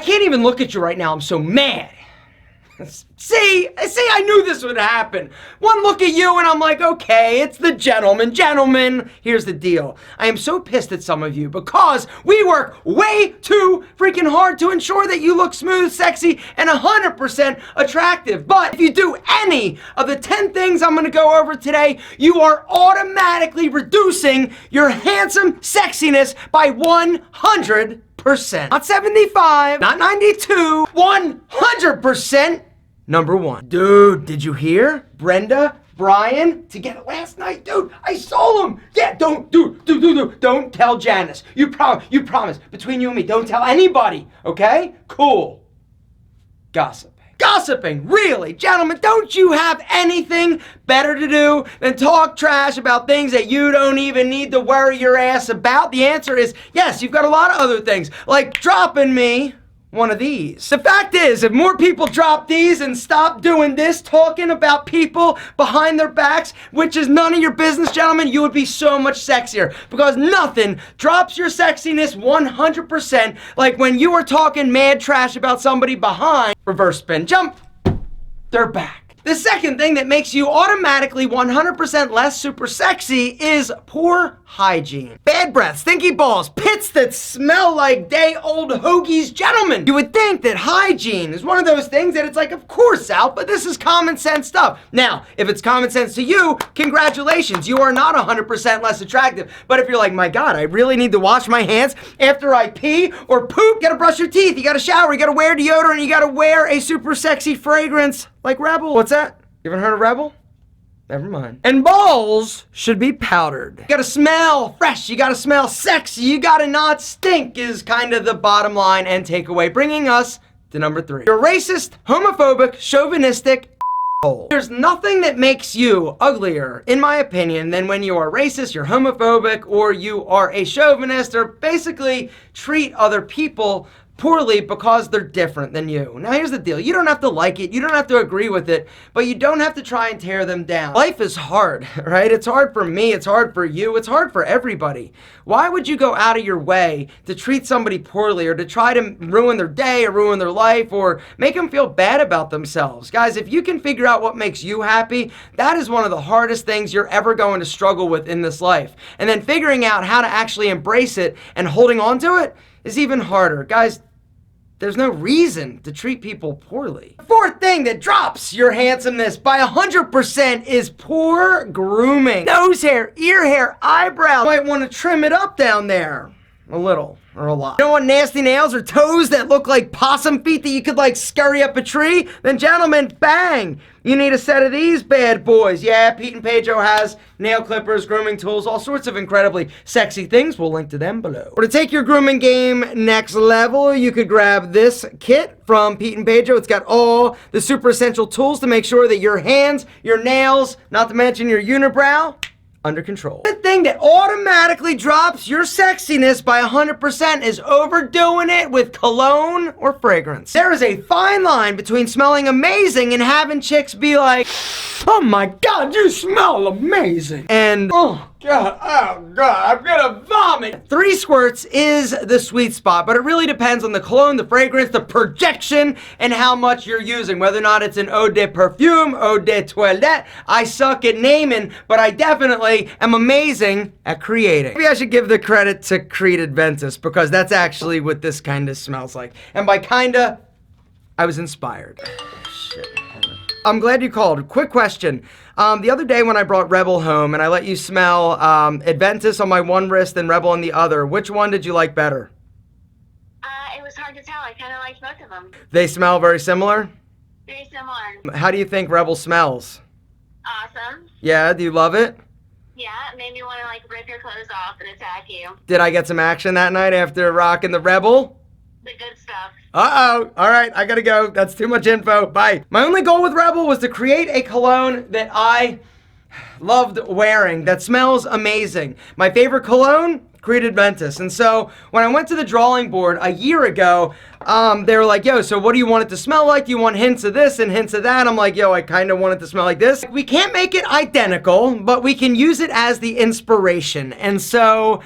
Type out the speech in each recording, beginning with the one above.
can't even look at you right now. I'm so mad. See, I knew this would happen. One look at you and I'm like, okay, it's the gentleman. Gentlemen, here's the deal. I am so pissed at some of you because we work way too freaking hard to ensure that you look smooth, sexy, and 100% attractive. But if you do any of the 10 things I'm gonna go over today, you are automatically reducing your handsome sexiness by 100%. Not 75, not 92, 100%. Number one. Dude, did you hear? Brenda, Brian, together last night, dude, I saw them. Yeah, don't tell Janice. You promise, between you and me, don't tell anybody, okay? Cool. Gossiping, really? Gentlemen, don't you have anything better to do than talk trash about things that you don't even need to worry your ass about? The answer is yes, you've got a lot of other things, like dropping me one of these. The fact is, if more people drop these and stop doing this, talking about people behind their backs, which is none of your business, gentlemen, you would be so much sexier, because nothing drops your sexiness 100% like when you are talking mad trash about somebody behind. Reverse spin, jump, they're back. The second thing that makes you automatically 100% less super sexy is poor hygiene. Bad breath, stinky balls, pits that smell like day-old hoagies. Gentlemen, you would think that hygiene is one of those things that it's like, of course, Al, but this is common sense stuff. Now, if it's common sense to you, congratulations, you are not 100% less attractive. But if you're like, my God, I really need to wash my hands after I pee or poop, you gotta brush your teeth, you gotta shower, you gotta wear deodorant, you gotta wear a super sexy fragrance like Rebel. What's that? You haven't heard of Rebel? Never mind. And balls should be powdered. You gotta smell fresh, you gotta smell sexy, you gotta not stink is kind of the bottom line and takeaway, bringing us to number 3. You're racist, homophobic, chauvinistic. There's nothing that makes you uglier, in my opinion, than when you are racist, you're homophobic, or you are a chauvinist, or basically treat other people poorly because they're different than you. Now here's the deal, you don't have to like it, you don't have to agree with it, but you don't have to try and tear them down. Life is hard, right? It's hard for me, it's hard for you, it's hard for everybody. Why would you go out of your way to treat somebody poorly or to try to ruin their day or ruin their life or make them feel bad about themselves? Guys, if you can figure out what makes you happy, that is one of the hardest things you're ever going to struggle with in this life. And then figuring out how to actually embrace it and holding on to it is even harder. Guys, there's no reason to treat people poorly. The fourth thing that drops your handsomeness by 100% is poor grooming. Nose hair, ear hair, eyebrows. You might want to trim it up down there. A little, or a lot. You don't want nasty nails or toes that look like possum feet that you could like scurry up a tree? Then gentlemen, bang! You need a set of these bad boys. Yeah, Pete and Pedro has nail clippers, grooming tools, all sorts of incredibly sexy things. We'll link to them below. Or to take your grooming game next level, you could grab this kit from Pete and Pedro. It's got all the super essential tools to make sure that your hands, your nails, not to mention your unibrow, under control. The thing that automatically drops your sexiness by 100% is overdoing it with cologne or fragrance. There is a fine line between smelling amazing and having chicks be like, oh my God, you smell amazing. And, oh God, I'm gonna vomit. 3 squirts is the sweet spot, but it really depends on the cologne, the fragrance, the projection, and how much you're using. Whether or not it's an eau de perfume, eau de toilette. I suck at naming, but I definitely am amazing at creating. Maybe I should give the credit to Creed Aventus, because that's actually what this kinda smells like. And by kinda, I was inspired. Shit. I'm glad you called. Quick question. The other day when I brought Rebel home and I let you smell Aventus on my one wrist and Rebel on the other, which one did you like better? It was hard to tell. I kind of liked both of them. They smell very similar? Very similar. How do you think Rebel smells? Awesome. Yeah, do you love it? Yeah, it made me want to like rip your clothes off and attack you. Did I get some action that night after rocking the Rebel? The good stuff. Uh-oh. All right, I gotta go. That's too much info. Bye. My only goal with Rebel was to create a cologne that I loved wearing, that smells amazing. My favorite cologne? Creed Aventus. And so when I went to the drawing board a year ago, they were like, yo, so what do you want it to smell like? Do you want hints of this and hints of that? I'm like, yo, I kind of want it to smell like this. We can't make it identical, but we can use it as the inspiration. And so,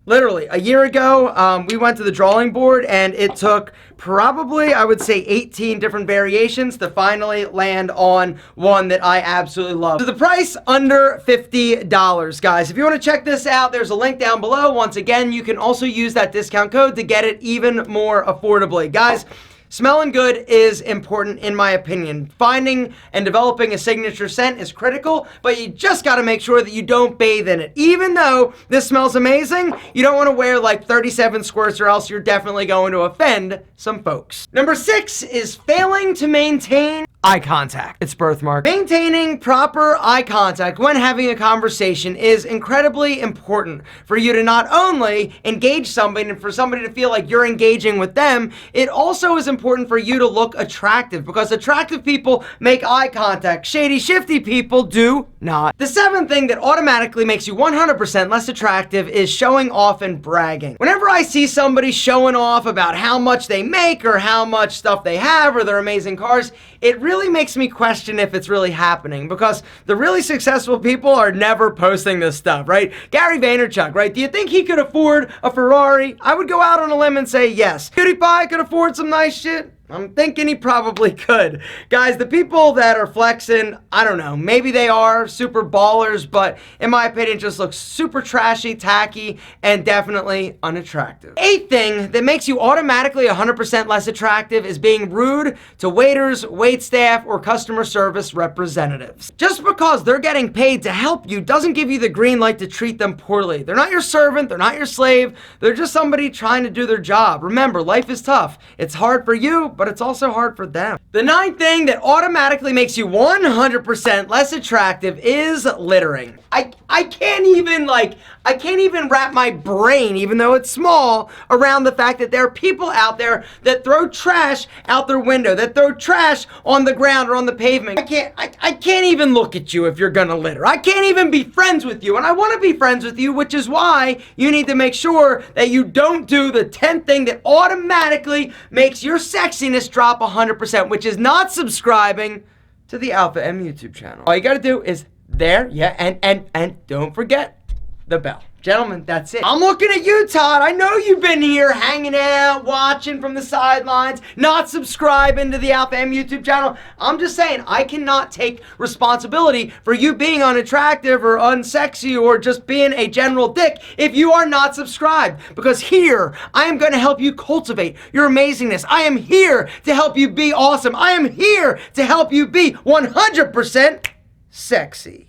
Literally, a year ago, we went to the drawing board and it took probably, I would say, 18 different variations to finally land on one that I absolutely love. So the price, under $50, guys. If you want to check this out, there's a link down below. Once again, you can also use that discount code to get it even more affordably. Guys, smelling good is important in my opinion. Finding and developing a signature scent is critical, but you just got to make sure that you don't bathe in it. Even though this smells amazing, you don't want to wear like 37 squirts or else you're definitely going to offend some folks. Number 6 is failing to maintain eye contact. It's birthmark. Maintaining proper eye contact when having a conversation is incredibly important for you to not only engage somebody and for somebody to feel like you're engaging with them, it also is important for you to look attractive because attractive people make eye contact. Shady, shifty people do not. The 7th thing that automatically makes you 100% less attractive is showing off and bragging. Whenever I see somebody showing off about how much they make or how much stuff they have or their amazing cars, it really makes me question if it's really happening because the really successful people are never posting this stuff, right? Gary Vaynerchuk, right? Do you think he could afford a Ferrari? I would go out on a limb and say yes. PewDiePie could afford some nice shit. I'm thinking he probably could. Guys, the people that are flexing, I don't know, maybe they are super ballers, but in my opinion, just looks super trashy, tacky, and definitely unattractive. 8th thing that makes you automatically 100% less attractive is being rude to waiters, waitstaff, or customer service representatives. Just because they're getting paid to help you doesn't give you the green light to treat them poorly. They're not your servant, they're not your slave, they're just somebody trying to do their job. Remember, life is tough. It's hard for you, but it's also hard for them. The 9th thing that automatically makes you 100% less attractive is littering. I can't even wrap my brain, even though it's small, around the fact that there are people out there that throw trash out their window, that throw trash on the ground or on the pavement. I can't even look at you if you're gonna litter. I can't even be friends with you, and I wanna be friends with you, which is why you need to make sure that you don't do the 10th thing that automatically makes your sexiness drop 100%, which is not subscribing to the Alpha M YouTube channel. All you gotta do is there, yeah, and don't forget the bell. Gentlemen, that's it. I'm looking at you, Todd. I know you've been here hanging out, watching from the sidelines, not subscribing to the Alpha M YouTube channel. I'm just saying, I cannot take responsibility for you being unattractive or unsexy or just being a general dick if you are not subscribed. Because here, I am going to help you cultivate your amazingness. I am here to help you be awesome. I am here to help you be 100% sexy.